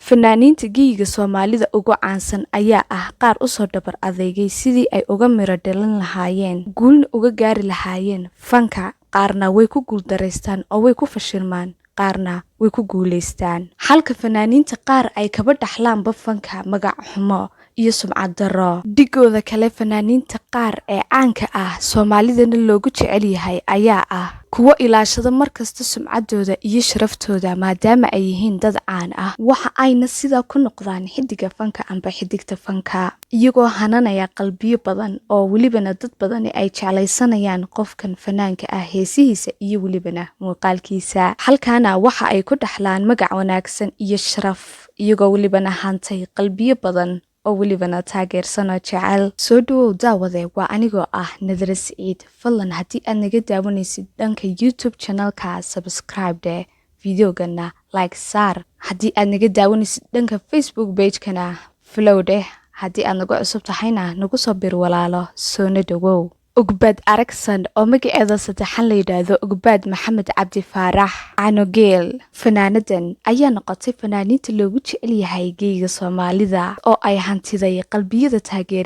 Fanaaniinta geyga Soomaalida ugu caansan ayaa ah qaar u soo dhabar adeegay sidii ay uga miro dhalin lahaayeen, guulna uga gaari lahaayeen fanka. Qaarna way ku guuldareystaan oo way ku fashilmaan, qaarna way ku guuleystaan. Halka fanaaniinta qaar ay kaba dhaxlaanba fanka magac xumo iyo sumcad darro. Digooda kale fanaaniinta qaar ee caanka ah Soomaalidana loogu jecel yahay ayaa ah kuwo ilaashada markasta sumcadooda iyo sharaftooda maadaama ay yihiin dad caan ah. Waxa ayna sidaa ku noqdaan xidiga fanka amba xidigta fanka, iyagoo hananaya qalbiyo badan oo welibana dad badani ay jeclaysanayaan qofkan fanaanka ah, heesihiisa iyo welibana muuqaalkiisa. Halkaana waxa ay ku dhaxlaan magac wanaagsan iyo sharaf, iyagoo welibana hantay qalbiyo badan oo welibana taageersan oo jecel. Soo dhawow daawade, waa anigoo ah Nadra Saciid. Fadlan haddii aad naga daawanaysid dhanka YouTube channelka, subscribe dheh, videogana like saar. Haddii aad naga daawanaysid dhanka Facebook page-kana, follow dheh. Haddii aad nagu cusub tahayna nagu soo bir walaalo, soona dhawow. Ugbaad Aragsan oo magaceeda saddexan la yiraahdo Ugbaad Maxamed Cabdi Faarax Caanogeel. Fanaanadan ayaa noqotay fanaaniinta loogu jecel yahay geyga Soomaalida oo ay hantiday qalbiyada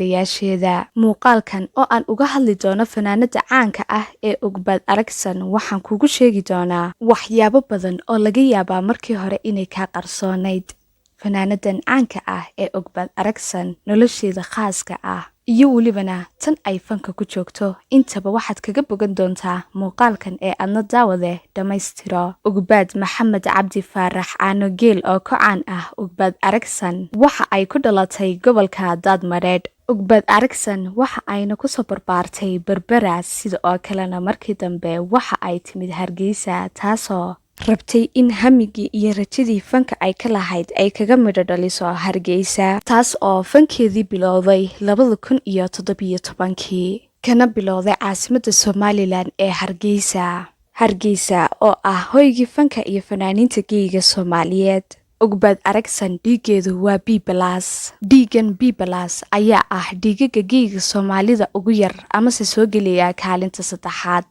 taageerayaasheeda. Muuqaalkan oo aan uga hadli doono fanaanada caanka ah ee Ugbaad Aragsan, waxaan kugu sheegi doonaa waxyaabo badan oo laga yaabaa markii hore inay ka qarsoonayd. Fanaanadan caanka ah ee Ugbaad Aragsan, nolosheeda khaaska ah iyo welibana tan ay fanka ku joogto, intaba waxaad kaga bogan doontaa muuqaalkan ee adna daawade dhammaystiro. Ugbaad Maxamed Cabdi Faarax Caanogeel oo ka caan ah Ugbaad Aragsan waxa ay ku dhalatay gobolka Daadmareedh. Ugbaad Aragsan waxa ayna ku soo barbaartay Berbera, sida oo kalena markii dambe waxa ay timid Hargeysa, taasoo rabtay in hamigii iyo rajadii fanka ay ka lahayd ay kaga midho dhaliso Hargeysa, taas oo fankeedii bilowday 2017 kana bilowday caasimadda Somaliland ee Hargeysa. Hargeysa oo ah hoygii fanka iyo fanaaniinta geyga Soomaaliyeed. Ugbaad Aragsan dhiigeedu waa B+. Dhiigan B+ ayaa ah dhiigaga geyga Soomaalida ugu yar amase soo gelaya kaalinta saddexaad.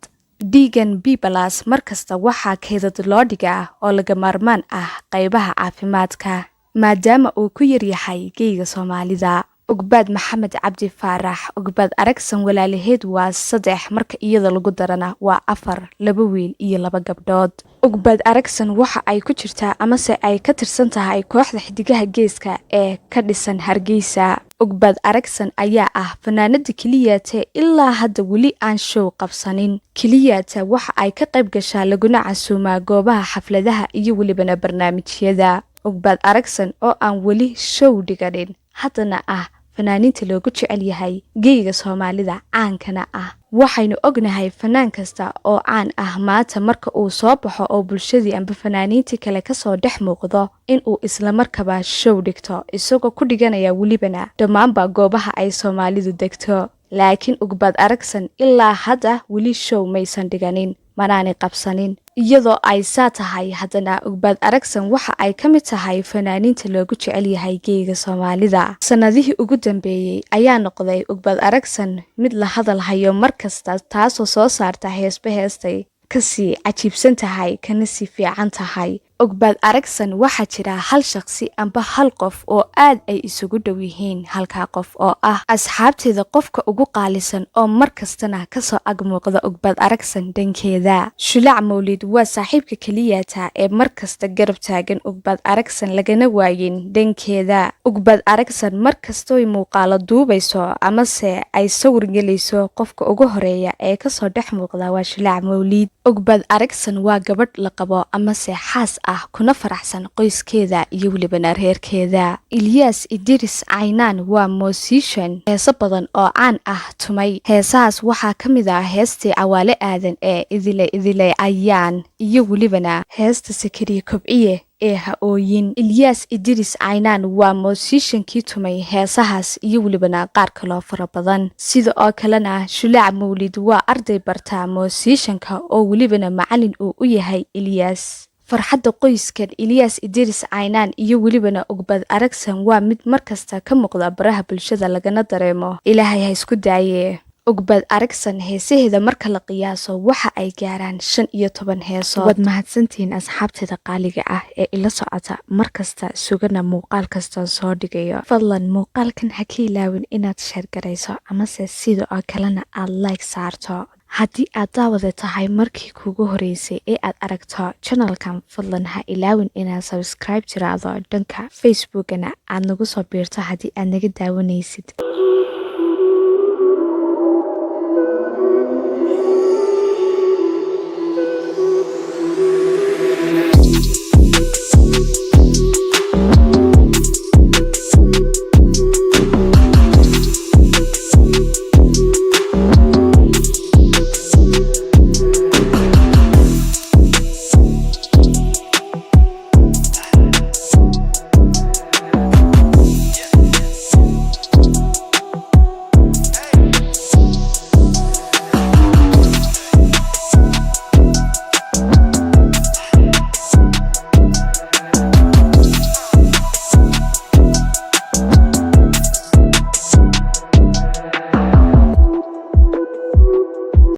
Dhiigan B+ markasta waxaa keedad loo dhigaa oo laga maarmaan ah qaybaha caafimaadka maadaama uu ku yar yahay geyga Soomaalida. Ugbaad Maxamed Cabdi Faarax Ugbaad Aragsan walaalaheed waa 3, marka iyada lagu darana waa 4, 2 wiil iyo 2 gabdhood. Ugbaad Aragsan waxa ay ku jirtaa amase ay ka tirsan tahay kooxda xidigaha geeska ee ka dhisan Hargeysa. Ugbaad Aragsan ayaa ah fanaanada keliyaate ilaa hadda weli aan show qabsanin. Keliyaate waxa ay ka qayb gashaa laguna casuumaa goobaha xafladaha iyo welibana barnaamijyada. Ugbaad Aragsan oo aan weli show dhiganin, haddana ah fanaaniinta loogu jecel yahay geyga Soomaalida caankana ah. Waxaynu ognahay fanaan kasta oo caan ah maanta marka uu soo baxo oo bulshadii amba fanaaniintii kale ka soo dhex muuqdo in uu isla markaba show dhigto, isagoo ku dhiganaya welibana dhammaanba goobaha ay Soomaalidu degto. Laakiin Ugbaad Aragsan ilaa hadda weli show maysan dhiganin, manaani qabsanin. Iyadoo ay saa tahay, haddana Ugbaad Aragsan waxa ay ka mid tahay fanaaniinta loogu jecel yahay geyga Soomaalida. Sanadihii ugu dambeeyay ayaa noqday Ugbaad Aragsan mid la hadal hayo markasta, taasoo soo saarta heestay kasii cajiibsan tahay kana sii fiican tahay. Ugbaad Aragsan waxaa jira hal shaqsi amba hal qof oo aad ay isugu dhow yihiin. Halkaa qof oo ah asxaabteeda qofka ugu qaalisan oo markastana kasoo ag muuqda Ugbaad Aragsan dhankeeda. Shulaac Mawlid waa saaxiibka keliyaata ee markasta garab taagan Ugbaad Aragsan lagana waayin dhankeeda. Ugbaad Aragsan markastooy muuqaalo duubayso amase ay sawir gelayso, qofka ugu horeeya ee kasoo dhex muuqda waa Shulaac Mawlid. Ugbaad Aragsan waa gabadh la qabo amase xaas ah, kuna faraxsan qoyskeeda iyo welibana reerkeeda. Ilyas Idris Caynaan waa musician heeso badan oo caan ah tumay. Heesahaas waxaa ka mid ah heestii Cawaale Aadan ee Idile Ayaan iyo welibana heesta Sakariye Kobciye ee Ha Ooyin. Ilyas Idris Caynaan waa musiciankii tumay heesahaas iyo welibana qaar kaloo fara badan. Sida oo kalena Shulaac Mawlid waa arday barta musicianka oo welibana macallin uu u yahay Ilyas. Farxadda qoyskan Ilyas Idris Caynaan iyo welibana Ugbaad Aragsan waa mid markasta ka muuqda baraha bulshada lagana dareemo. Ilaahay ha isku daaye. Ugbaad Aragsan heesaheeda marka la qiyaaso waxa ay gaaraan 15 heesood. Waad mahadsantihiin asxaabteeda qaaliga ah ee ila socota markasta sugana muuqaal kasta soo dhigayo. Fadlan muuqaalkan ha ka ilaawin inaad share garayso amase sidoo kalena aad like saarto. Haddii aad daawada tahay markii kugu horeysay ee aad aragto channelkan, fadlan ha ilaawin inaad subscribe tiraahdo dhanka Facebookana aad nagu soo biirto haddii aad naga daawanaysid.